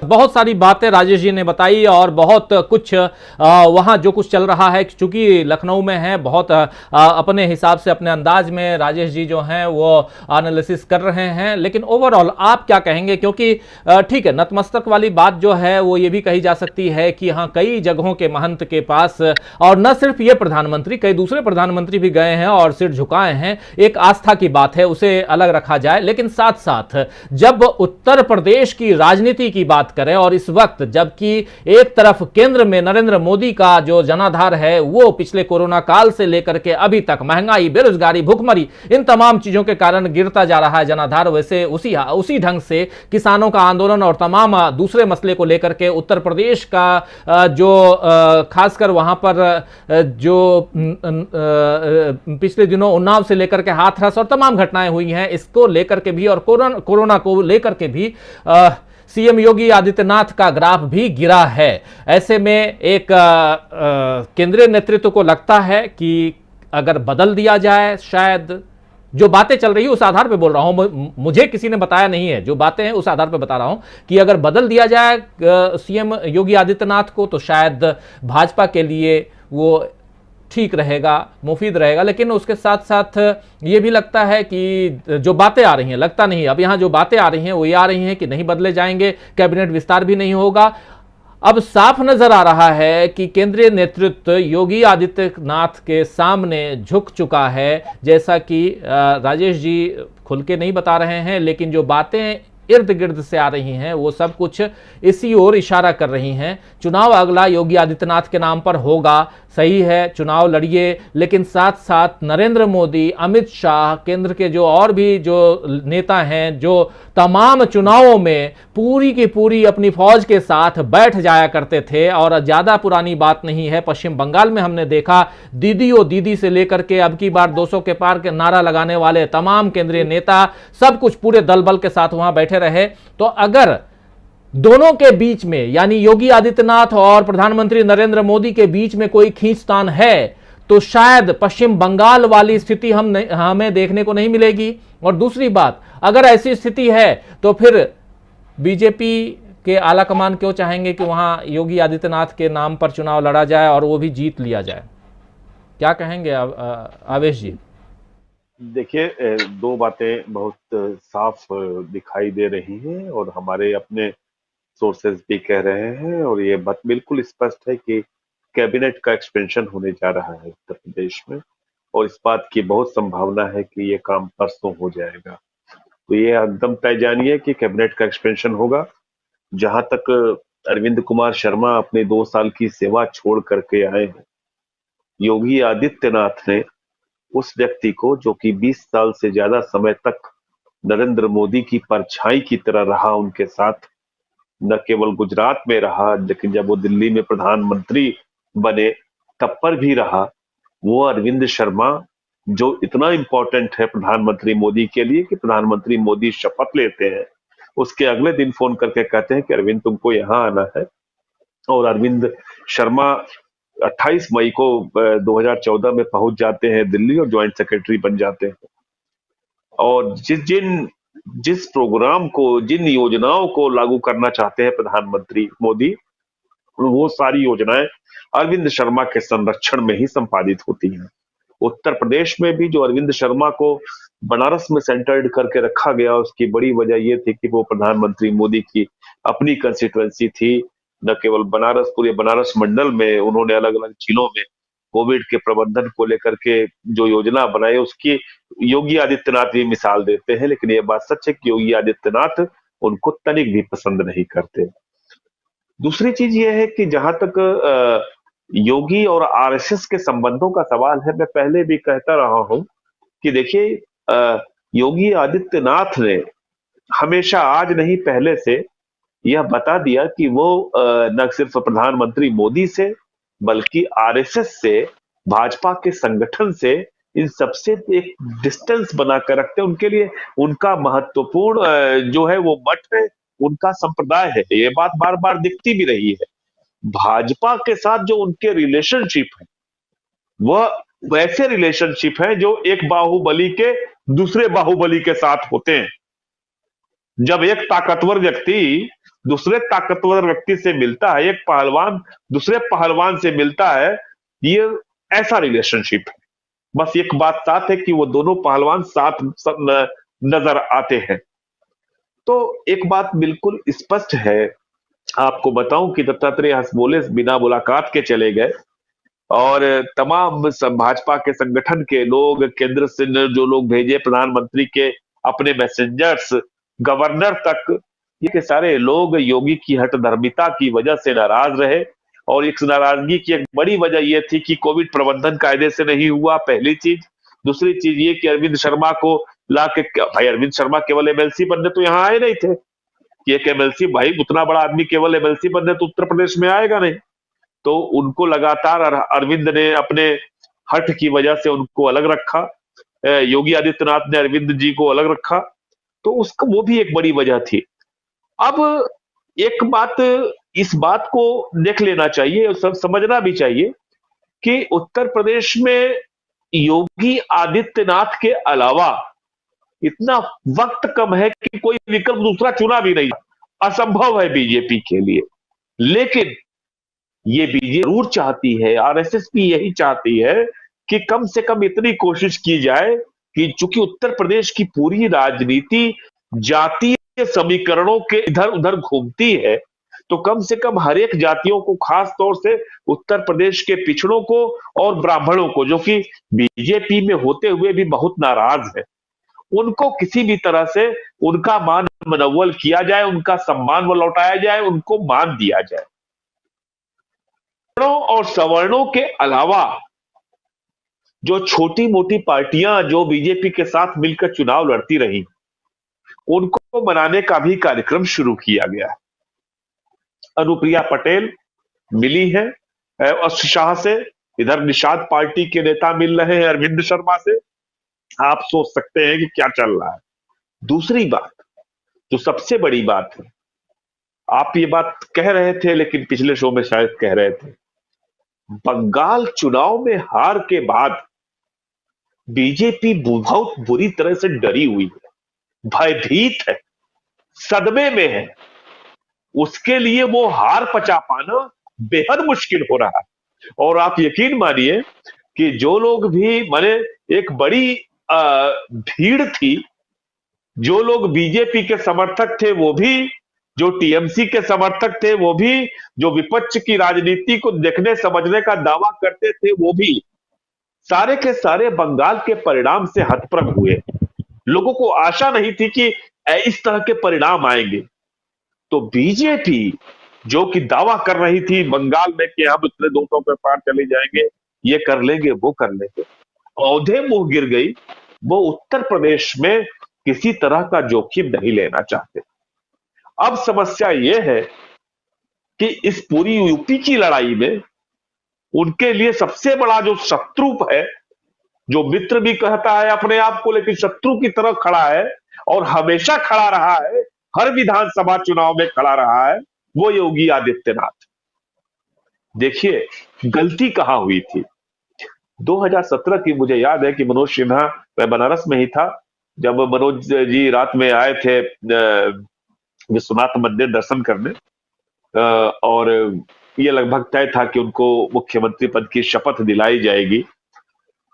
बहुत सारी बातें राजेश जी ने बताई और बहुत कुछ वहां जो कुछ चल रहा है, चूंकि लखनऊ में है, बहुत अपने हिसाब से अपने अंदाज में राजेश जी जो हैं वो एनालिसिस कर रहे हैं। लेकिन ओवरऑल आप क्या कहेंगे? क्योंकि ठीक है, नतमस्तक वाली बात जो है वो ये भी कही जा सकती है कि हाँ, कई जगहों के महंत के पास, और न सिर्फ ये प्रधानमंत्री, कई दूसरे प्रधानमंत्री भी गए हैं और सिर झुकाए हैं। एक आस्था की बात है, उसे अलग रखा जाए, लेकिन साथ साथ जब उत्तर प्रदेश की राजनीति की बात करें और इस वक्त जबकि एक तरफ केंद्र में नरेंद्र मोदी का जो जनाधार है वो पिछले कोरोना काल से लेकर के अभी तक महंगाई, बेरोजगारी, भुखमरी, इन तमाम चीजों के कारण गिरता जा रहा है जनाधार, वैसे उसी ढंग से किसानों का आंदोलन और तमाम दूसरे मसले को लेकर के उत्तर प्रदेश का जो खासकर वहां पर जो पिछले दिनों उन्नाव से लेकर के हाथरस और तमाम घटनाएं हुई हैं, इसको लेकर के भी और कोरोना को लेकर के भी सीएम योगी आदित्यनाथ का ग्राफ भी गिरा है। ऐसे में एक केंद्रीय नेतृत्व को लगता है कि अगर बदल दिया जाए, शायद जो बातें चल रही है उस आधार पे बोल रहा हूं, मुझे किसी ने बताया नहीं है, जो बातें हैं उस आधार पे बता रहा हूं कि अगर बदल दिया जाए सीएम योगी आदित्यनाथ को तो शायद भाजपा के लिए वो ठीक रहेगा, मुफीद रहेगा। लेकिन उसके साथ साथ ये भी लगता है कि जो बातें आ रही हैं, लगता नहीं, अब यहां जो बातें आ रही हैं वो ये आ रही हैं कि नहीं बदले जाएंगे, कैबिनेट विस्तार भी नहीं होगा। अब साफ नजर आ रहा है कि केंद्रीय नेतृत्व योगी आदित्यनाथ के सामने झुक चुका है, जैसा कि राजेश जी खुल के नहीं बता रहे हैं, लेकिन जो बातें इर्द गिर्द से आ रही हैं वो सब कुछ इसी ओर इशारा कर रही हैं। चुनाव अगला योगी आदित्यनाथ के नाम पर होगा, सही है, चुनाव लड़िए, लेकिन साथ साथ नरेंद्र मोदी, अमित शाह, केंद्र के जो और भी जो नेता हैं, जो तमाम चुनावों में पूरी की पूरी अपनी फौज के साथ बैठ जाया करते थे। और ज्यादा पुरानी बात नहीं है, पश्चिम बंगाल में हमने देखा, दीदी ओ दीदी से लेकर के अब की बार 200 के पार के नारा लगाने वाले तमाम केंद्रीय नेता, सब कुछ पूरे दल बल के साथ वहां बैठे रहे। तो अगर दोनों के बीच में, यानी योगी आदित्यनाथ और प्रधानमंत्री नरेंद्र मोदी के बीच में कोई खींचतान है, तो शायद पश्चिम बंगाल वाली स्थिति हमें देखने को नहीं मिलेगी। और दूसरी बात, अगर ऐसी स्थिति है तो फिर बीजेपी के आला कमान क्यों चाहेंगे कि वहां योगी आदित्यनाथ के नाम पर चुनाव लड़ा जाए और वो भी जीत लिया जाए? क्या कहेंगे आवेश जी? देखिए, दो बातें बहुत साफ दिखाई दे रही हैं और हमारे अपने सोर्सेज भी कह रहे हैं, और ये बात बिल्कुल स्पष्ट है कि कैबिनेट का एक्सपेंशन होने जा रहा है उत्तर प्रदेश में, और इस बात की बहुत संभावना है कि ये काम परसों हो जाएगा। तो ये एकदम तय जानिए कि कैबिनेट का एक्सपेंशन होगा। जहां तक अरविंद कुमार शर्मा अपने 2 साल की सेवा छोड़ करके आए हैं, योगी आदित्यनाथ ने उस व्यक्ति को, जो कि 20 साल से ज्यादा समय तक नरेंद्र मोदी की परछाई की तरह रहा उनके साथ, न केवल गुजरात में रहा, लेकिन जब वो दिल्ली में प्रधानमंत्री बने तब पर भी रहा, वो अरविंद शर्मा, जो इतना इंपॉर्टेंट है प्रधानमंत्री मोदी के लिए कि प्रधानमंत्री मोदी शपथ लेते हैं, उसके अगले दिन फोन करके कहते हैं कि अरविंद तुमको यहाँ आना है। और अरविंद शर्मा 28 मई को 2014 में पहुंच जाते हैं दिल्ली और ज्वाइंट सेक्रेटरी बन जाते हैं। और जिस प्रोग्राम को, जिन योजनाओं को लागू करना चाहते हैं प्रधानमंत्री मोदी, वो सारी योजनाएं अरविंद शर्मा के संरक्षण में ही संपादित होती हैं। उत्तर प्रदेश में भी जो अरविंद शर्मा को बनारस में सेंटर्ड करके रखा गया, उसकी बड़ी वजह ये थी कि वो प्रधानमंत्री मोदी की अपनी कंस्टिट्यूएंसी थी। न केवल बनारस, पूरे बनारस मंडल में उन्होंने अलग अलग जिलों में कोविड के प्रबंधन को लेकर के जो योजना बनाई, उसकी योगी आदित्यनाथ भी मिसाल देते हैं। लेकिन ये बात सच है कि योगी आदित्यनाथ उनको तनिक भी पसंद नहीं करते। दूसरी चीज ये है कि जहां तक योगी और आरएसएस के संबंधों का सवाल है, मैं पहले भी कहता रहा हूं कि देखिए, योगी आदित्यनाथ ने हमेशा, आज नहीं पहले से, यह बता दिया कि वो न सिर्फ प्रधानमंत्री मोदी से बल्कि आरएसएस से, भाजपा के संगठन से, इन सबसे एक डिस्टेंस बनाकर रखते हैं। उनके लिए उनका महत्वपूर्ण जो है वो मठ है, उनका संप्रदाय है। ये बात बार बार दिखती भी रही है। भाजपा के साथ जो उनके रिलेशनशिप है, वह वैसे रिलेशनशिप है जो एक बाहुबली के दूसरे बाहुबली के साथ होते हैं। जब एक ताकतवर व्यक्ति दूसरे ताकतवर व्यक्ति से मिलता है, एक पहलवान दूसरे पहलवान से मिलता है, ये ऐसा रिलेशनशिप है। बस एक बात साथ है कि वो दोनों पहलवान साथ नजर आते हैं। तो एक बात बिल्कुल स्पष्ट है, आपको बताऊं कि दत्तात्रेय हंसबोले बिना मुलाकात के चले गए, और तमाम भाजपा के संगठन के लोग, केंद्र से जो लोग भेजे, प्रधानमंत्री के अपने मैसेंजर्स, गवर्नर तक, ये के सारे लोग योगी की हठधर्मिता की वजह से नाराज रहे। और इस नाराजगी की एक बड़ी वजह यह थी कि कोविड प्रबंधन कायदे से नहीं हुआ, पहली चीज। दूसरी चीज ये कि अरविंद शर्मा को ला के, भाई अरविंद शर्मा केवल एमएलसी बनने तो यहाँ आए नहीं थे कि एक एमएलसी, भाई उतना बड़ा आदमी केवल एमएलसी बनने तो उत्तर प्रदेश में आएगा नहीं। तो उनको लगातार अरविंद ने अपने हठ की वजह से उनको अलग रखा, योगी आदित्यनाथ ने अरविंद जी को अलग रखा, तो उसका वो भी एक बड़ी वजह थी। अब एक बात, इस बात को देख लेना चाहिए और सब समझना भी चाहिए कि उत्तर प्रदेश में योगी आदित्यनाथ के अलावा इतना वक्त कम है कि कोई विकल्प दूसरा चुना भी नहीं, असंभव है बीजेपी के लिए। लेकिन ये बीजेपी जरूर चाहती है, आरएसएस भी यही चाहती है कि कम से कम इतनी कोशिश की जाए कि चूंकि उत्तर प्रदेश की पूरी राजनीति जातीय समीकरणों के इधर उधर घूमती है, तो कम से कम हर एक जातियों को, खास तौर से उत्तर प्रदेश के पिछड़ों को और ब्राह्मणों को, जो कि बीजेपी में होते हुए भी बहुत नाराज है, उनको किसी भी तरह से उनका मान मनव्वल किया जाए, उनका सम्मान लौटाया जाए, उनको मान दिया जाए। और सवर्णों के अलावा जो छोटी मोटी पार्टियां जो बीजेपी के साथ मिलकर चुनाव लड़ती रही, उनको बनाने का भी कार्यक्रम शुरू किया गया है। अनुप्रिया पटेल मिली है शाह से, इधर निषाद पार्टी के नेता मिल रहे हैं अरविंद शर्मा से। आप सोच सकते हैं कि क्या चल रहा है। दूसरी बात, जो सबसे बड़ी बात है, आप ये बात कह रहे थे लेकिन पिछले शो में शायद कह रहे थे, बंगाल चुनाव में हार के बाद बीजेपी बहुत बुरी तरह से डरी हुई है, भयभीत है, सदमे में है। उसके लिए वो हार पचा पाना बेहद मुश्किल हो रहा है। और आप यकीन मानिए कि जो लोग भी, माने एक बड़ी भीड़ थी, जो लोग बीजेपी के समर्थक थे वो भी, जो टीएमसी के समर्थक थे वो भी, जो विपक्ष की राजनीति को देखने समझने का दावा करते थे वो भी, सारे के सारे बंगाल के परिणाम से हतप्रभ हुए। लोगों को आशा नहीं थी कि इस तरह के परिणाम आएंगे। तो बीजेपी जो कि दावा कर रही थी बंगाल में कि हम इतने 200 पे पार चले जाएंगे, ये कर लेंगे, वो कर लेंगे, औंधे मुंह गिर गई। वो उत्तर प्रदेश में किसी तरह का जोखिम नहीं लेना चाहते। अब समस्या यह है कि इस पूरी यूपी की लड़ाई में उनके लिए सबसे बड़ा जो शत्रु है, जो मित्र भी कहता है अपने आप को लेकिन शत्रु की तरह खड़ा है और हमेशा खड़ा रहा है, हर विधानसभा चुनाव में खड़ा रहा है, वो योगी आदित्यनाथ। देखिए गलती कहां हुई थी। 2017 की मुझे याद है कि मनोज सिन्हा, मैं बनारस में ही था जब मनोज जी रात में आए थे विश्वनाथ मंदिर दर्शन करने, और ये लगभग तय था कि उनको मुख्यमंत्री पद की शपथ दिलाई जाएगी।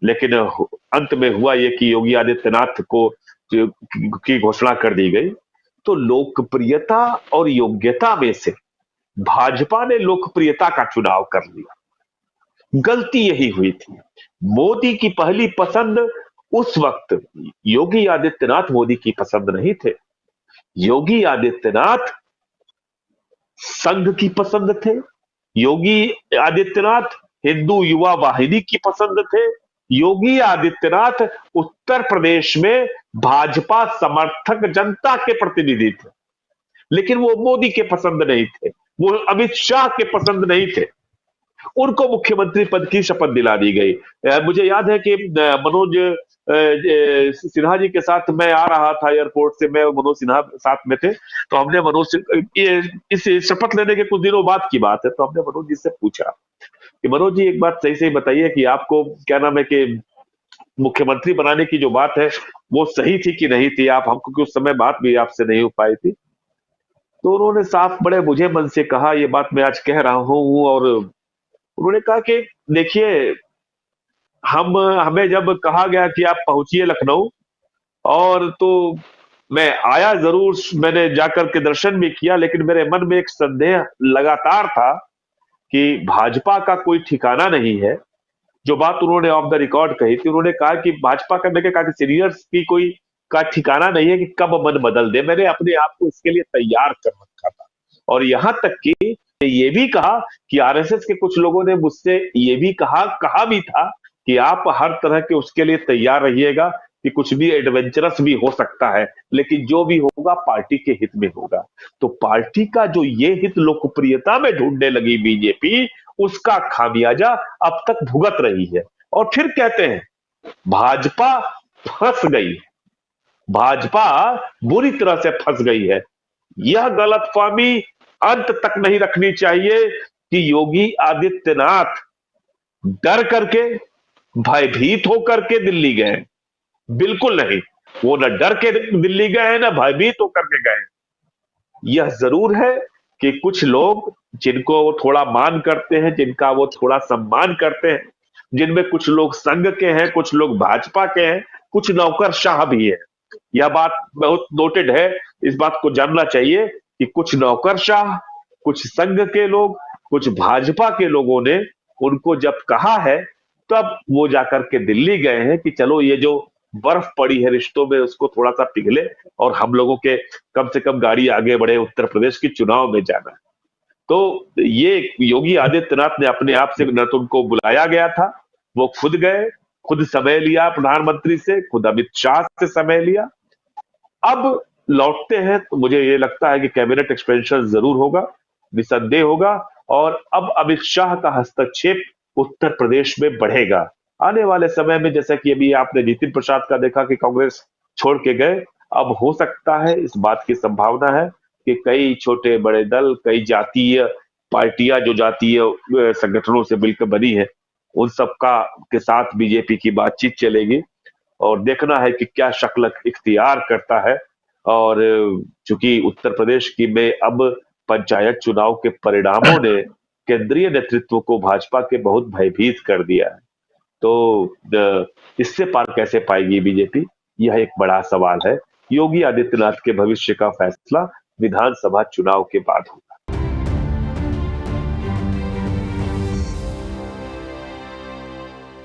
लेकिन अंत में हुआ यह कि योगी आदित्यनाथ को की घोषणा कर दी गई। तो लोकप्रियता और योग्यता में से भाजपा ने लोकप्रियता का चुनाव कर लिया। गलती यही हुई थी। मोदी की पहली पसंद उस वक्त योगी आदित्यनाथ मोदी की पसंद नहीं थे। योगी आदित्यनाथ संघ की पसंद थे। योगी आदित्यनाथ हिंदू युवा वाहिनी की पसंद थे। योगी आदित्यनाथ उत्तर प्रदेश में भाजपा समर्थक जनता के प्रतिनिधि थे। लेकिन वो मोदी के पसंद नहीं थे, वो अमित शाह के पसंद नहीं थे। उनको मुख्यमंत्री पद की शपथ दिला दी गई। मुझे याद है कि मनोज सिन्हा जी के साथ मैं आ रहा था एयरपोर्ट से, मैं और मनोज सिन्हा साथ में थे। तो हमने इस शपथ लेने के कुछ दिनों बाद की बात है, तो हमने मनोज जी से पूछा कि मनोज जी एक बात सही से बताइए कि आपको क्या नाम है कि मुख्यमंत्री बनाने की जो बात है वो सही थी कि नहीं थी, आप हमको, क्योंकि उस समय बात भी आपसे नहीं हो पाई थी। तो उन्होंने साफ बड़े बुझे मन से कहा, ये बात मैं आज कह रहा हूँ, और उन्होंने कहा कि देखिए, हमें जब कहा गया कि आप पहुंचिए लखनऊ, और तो मैं आया जरूर, मैंने जाकर के दर्शन भी किया, लेकिन मेरे मन में एक संदेह लगातार था कि भाजपा का कोई ठिकाना नहीं है। जो बात उन्होंने ऑफ द रिकॉर्ड कही थी, उन्होंने कहा कि भाजपा का, मैंने कहा कि सीनियर्स की कोई का ठिकाना नहीं है कि कब मन बदल दे। मैंने अपने आप को इसके लिए तैयार कर रखा था, और यहां तक कि ये भी कहा कि आरएसएस के कुछ लोगों ने मुझसे ये भी कहा भी था कि आप हर तरह के उसके लिए तैयार रहिएगा, कि कुछ भी एडवेंचरस भी हो सकता है, लेकिन जो भी होगा पार्टी के हित में होगा। तो पार्टी का जो ये हित लोकप्रियता में ढूंढने लगी बीजेपी, उसका खामियाजा अब तक भुगत रही है। और फिर कहते हैं भाजपा फंस गई, भाजपा बुरी तरह से फंस गई है। यह गलतफहमी अंत तक नहीं रखनी चाहिए कि योगी आदित्यनाथ डर करके, भयभीत होकर के दिल्ली गए। बिल्कुल नहीं, वो न डर के दिल्ली गए हैं, न भयभीत होकर के गए। यह जरूर है कि कुछ लोग जिनको वो थोड़ा मान करते हैं, जिनका वो थोड़ा सम्मान करते हैं, जिनमें कुछ लोग संघ के हैं, कुछ लोग भाजपा के हैं, कुछ नौकरशाह भी है। यह बात बहुत नोटेड है, इस बात को जानना चाहिए कि कुछ नौकरशाह, कुछ संघ के लोग, कुछ भाजपा के लोगों ने उनको जब कहा है, तब वो जाकर के दिल्ली गए हैं कि चलो ये जो बर्फ पड़ी है रिश्तों में उसको थोड़ा सा पिघले, और हम लोगों के कम से कम गाड़ी आगे बढ़े, उत्तर प्रदेश की चुनाव में जाना है। तो ये योगी आदित्यनाथ ने अपने आप से, न तो उनको बुलाया गया था, वो खुद गए, खुद समय लिया प्रधानमंत्री से, खुद अमित शाह से समय लिया। अब लौटते हैं तो मुझे ये लगता है कि कैबिनेट एक्सपेंशन जरूर होगा, निसंदेह होगा, और अब अमित शाह का हस्तक्षेप उत्तर प्रदेश में बढ़ेगा आने वाले समय में। जैसा कि अभी आपने नितिन प्रसाद का देखा कि कांग्रेस छोड़ के गए, अब हो सकता है, इस बात की संभावना है कि कई छोटे बड़े दल, कई जातीय पार्टियां जो जातीय संगठनों से मिलकर बनी है, उन सबका के साथ बीजेपी की बातचीत चलेगी, और देखना है कि क्या शक्ल इख्तियार करता है। और चूंकि उत्तर प्रदेश की में अब पंचायत चुनाव के परिणामों ने केंद्रीय नेतृत्व को, भाजपा के, बहुत भयभीत कर दिया है। तो इससे पार कैसे पाएगी बीजेपी, यह एक बड़ा सवाल है। योगी आदित्यनाथ के भविष्य का फैसला विधानसभा चुनाव के बाद होगा।